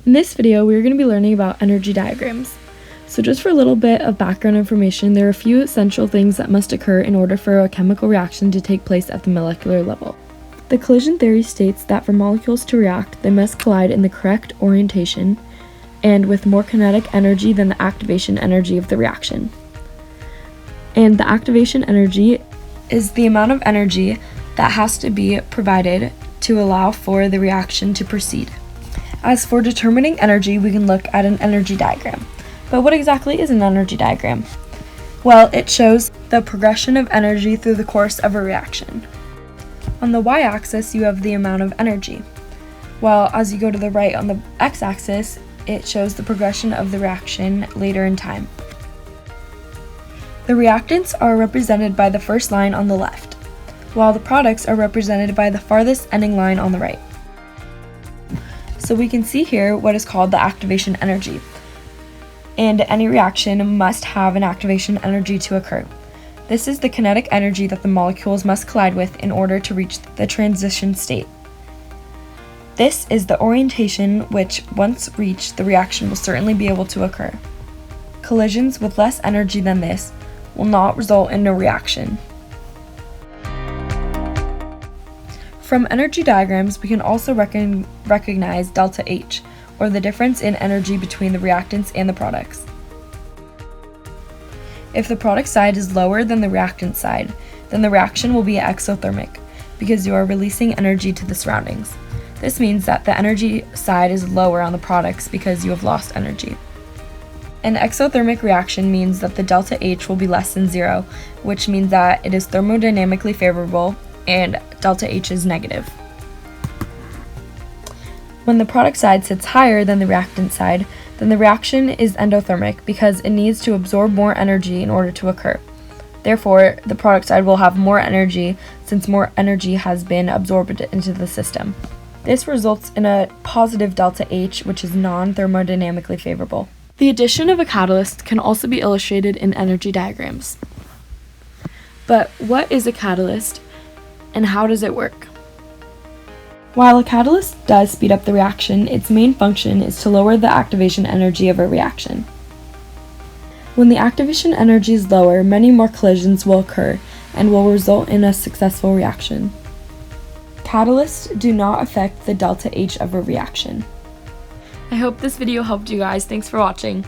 In this video, we're going to be learning about energy diagrams. So just for a little bit of background information, there are a few essential things that must occur in order for a chemical reaction to take place at the molecular level. The collision theory states that for molecules to react, they must collide in the correct orientation and with more kinetic energy than the activation energy of the reaction. And the activation energy is the amount of energy that has to be provided to allow for the reaction to proceed. As for determining energy, we can look at an energy diagram. But what exactly is an energy diagram? Well, it shows the progression of energy through the course of a reaction. On the y-axis, you have the amount of energy, while as you go to the right on the x-axis, it shows the progression of the reaction later in time. The reactants are represented by the first line on the left, while the products are represented by the farthest ending line on the right. So we can see here what is called the activation energy, and any reaction must have an activation energy to occur. This is the kinetic energy that the molecules must collide with in order to reach the transition state. This is the orientation which, once reached, the reaction will certainly be able to occur. Collisions with less energy than this will not result in a reaction. From energy diagrams, we can also recognize delta H, or the difference in energy between the reactants and the products. If the product side is lower than the reactant side, then the reaction will be exothermic, because you are releasing energy to the surroundings. This means that the energy side is lower on the products because you have lost energy. An exothermic reaction means that the delta H will be less than 0, which means that it is thermodynamically favorable and delta H is negative. When the product side sits higher than the reactant side, then the reaction is endothermic because it needs to absorb more energy in order to occur. Therefore, the product side will have more energy since more energy has been absorbed into the system. This results in a positive delta H, which is non-thermodynamically favorable. The addition of a catalyst can also be illustrated in energy diagrams. But what is a catalyst and how does it work? While a catalyst does speed up the reaction, its main function is to lower the activation energy of a reaction. When the activation energy is lower, many more collisions will occur and will result in a successful reaction. Catalysts do not affect the delta H of a reaction. I hope this video helped you guys. Thanks for watching.